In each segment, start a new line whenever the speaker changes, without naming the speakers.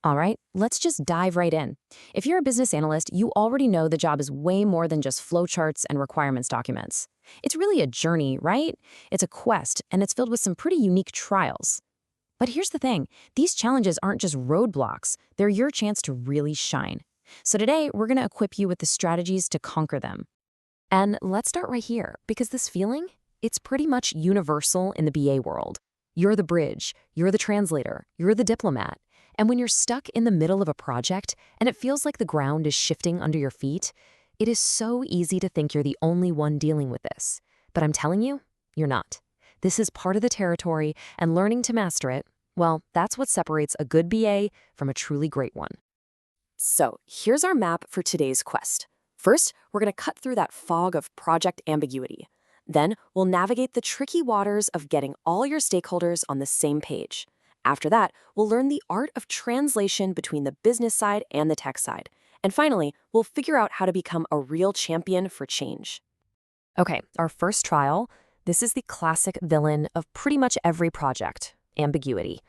All right, let's just dive right in. If you're a business analyst, you already know the job is way more than just flowcharts and requirements documents. It's really a journey, right? It's a quest, and it's filled with some pretty unique trials. But here's the thing, these challenges aren't just roadblocks, they're your chance to really shine. So today, we're going to equip you with the strategies to conquer them. And let's start right here, because this feeling, it's pretty much universal in the BA world. You're the bridge, you're the translator, you're the diplomat. And when you're stuck in the middle of a project and it feels like the ground is shifting under your feet, it is so easy to think you're the only one dealing with this. But I'm telling you, you're not. This is part of the territory, and learning to master it, well, that's what separates a good BA from a truly great one. So here's our map for today's quest. First, we're going to cut through that fog of project ambiguity. Then, we'll navigate the tricky waters of getting all your stakeholders on the same page. After that, we'll learn the art of translation between the business side and the tech side. And finally, we'll figure out how to become a real champion for change. Okay, our first trial. This is the classic villain of pretty much every project, ambiguity.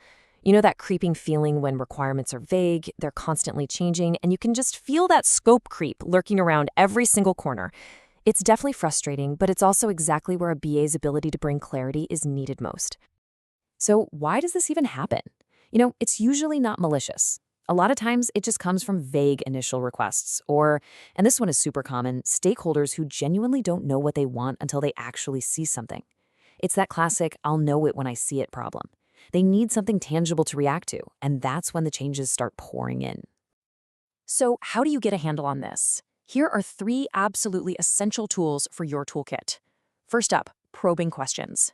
You know that creeping feeling when requirements are vague, they're constantly changing, and you can just feel that scope creep lurking around every single corner. It's definitely frustrating, but it's also exactly where a BA's ability to bring clarity is needed most. So why does this even happen? It's usually not malicious. A lot of times it just comes from vague initial requests or, and this one is super common, stakeholders who genuinely don't know what they want until they actually see something. It's that classic "I'll know it when I see it" problem. They need something tangible to react to, and that's when the changes start pouring in. So how do you get a handle on this? Here are 3 absolutely essential tools for your toolkit. First up, probing questions.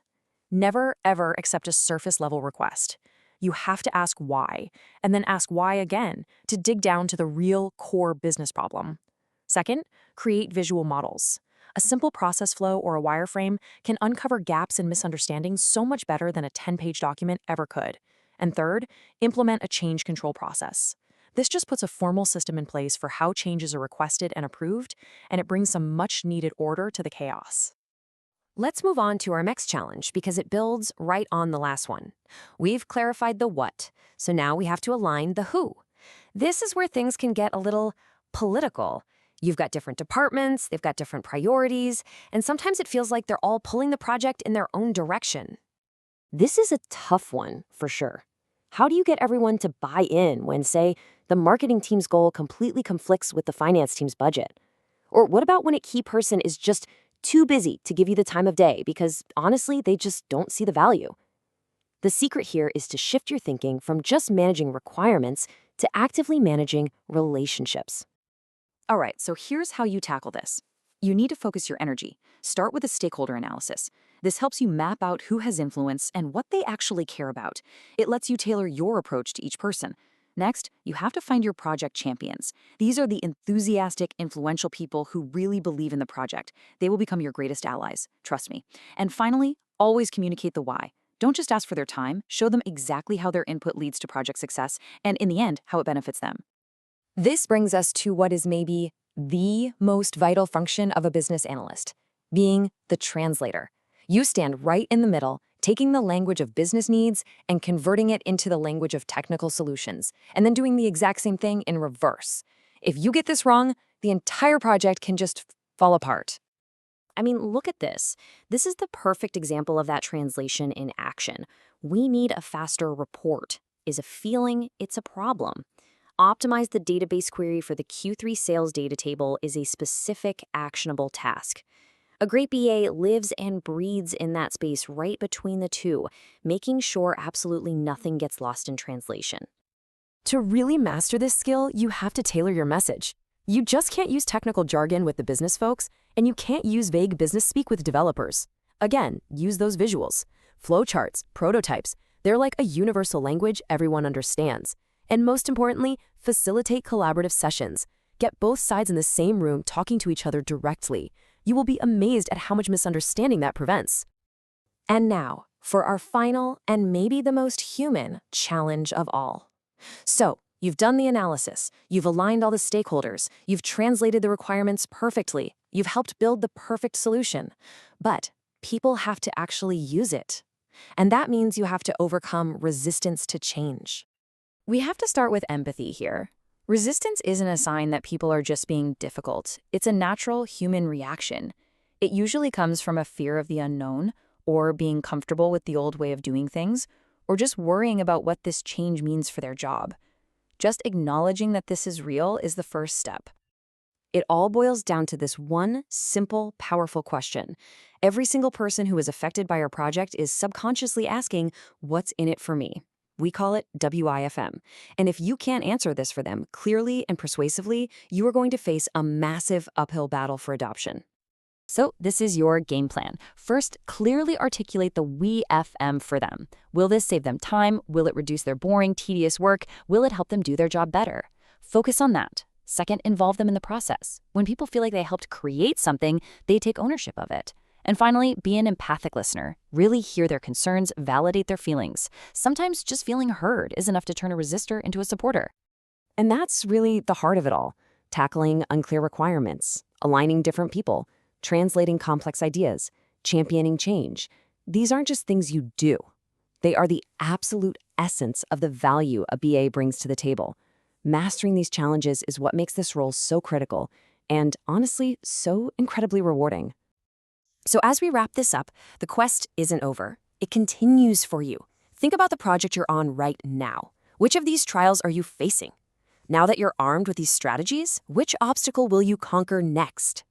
Never, ever accept a surface-level request. You have to ask why, and then ask why again to dig down to the real core business problem. Second, create visual models. A simple process flow or a wireframe can uncover gaps and misunderstandings so much better than a 10-page document ever could. And third, implement a change control process. This just puts a formal system in place for how changes are requested and approved, and it brings some much-needed order to the chaos. Let's move on to our next challenge because it builds right on the last one. We've clarified the what, so now we have to align the who. This is where things can get a little political. You've got different departments, they've got different priorities, and sometimes it feels like they're all pulling the project in their own direction. This is a tough one, for sure. How do you get everyone to buy in when, say, the marketing team's goal completely conflicts with the finance team's budget? Or what about when a key person is just too busy to give you the time of day because, honestly, they just don't see the value? The secret here is to shift your thinking from just managing requirements to actively managing relationships. All right, so here's how you tackle this. You need to focus your energy. Start with a stakeholder analysis. This helps you map out who has influence and what they actually care about. It lets you tailor your approach to each person. Next, you have to find your project champions. These are the enthusiastic, influential people who really believe in the project. They will become your greatest allies, trust me. And finally, always communicate the why. Don't just ask for their time, show them exactly how their input leads to project success, and in the end, how it benefits them. This brings us to what is maybe the most vital function of a business analyst, being the translator. You stand right in the middle, taking the language of business needs and converting it into the language of technical solutions, and then doing the exact same thing in reverse. If you get this wrong, the entire project can just fall apart. I mean, look at this. This is the perfect example of that translation in action. We need a faster report. Is a feeling, it's a problem. Optimize the database query for the Q3 sales data table is a specific, actionable task. A great BA lives and breathes in that space right between the two, making sure absolutely nothing gets lost in translation. To really master this skill, you have to tailor your message. You just can't use technical jargon with the business folks, and you can't use vague business speak with developers. Again, use those visuals. Flowcharts, prototypes, they're like a universal language everyone understands. And most importantly, facilitate collaborative sessions. Get both sides in the same room talking to each other directly. You will be amazed at how much misunderstanding that prevents. And now, for our final and maybe the most human challenge of all. So, you've done the analysis, you've aligned all the stakeholders, you've translated the requirements perfectly, you've helped build the perfect solution. But people have to actually use it. And that means you have to overcome resistance to change. We have to start with empathy here. Resistance isn't a sign that people are just being difficult. It's a natural human reaction. It usually comes from a fear of the unknown, or being comfortable with the old way of doing things, or just worrying about what this change means for their job. Just acknowledging that this is real is the first step. It all boils down to this one simple, powerful question. Every single person who is affected by our project is subconsciously asking, what's in it for me? We call it WIFM. And if you can't answer this for them clearly and persuasively, you are going to face a massive uphill battle for adoption. So this is your game plan. First, clearly articulate the we FM for them. Will this save them time? Will it reduce their boring, tedious work? Will it help them do their job better? Focus on that. Second, involve them in the process. When people feel like they helped create something, they take ownership of it. And finally, be an empathic listener. Really hear their concerns, validate their feelings. Sometimes just feeling heard is enough to turn a resistor into a supporter. And that's really the heart of it all. Tackling unclear requirements, aligning different people, translating complex ideas, championing change. These aren't just things you do. They are the absolute essence of the value a BA brings to the table. Mastering these challenges is what makes this role so critical and, honestly, so incredibly rewarding. So as we wrap this up, the quest isn't over. It continues for you. Think about the project you're on right now. Which of these trials are you facing? Now that you're armed with these strategies, which obstacle will you conquer next?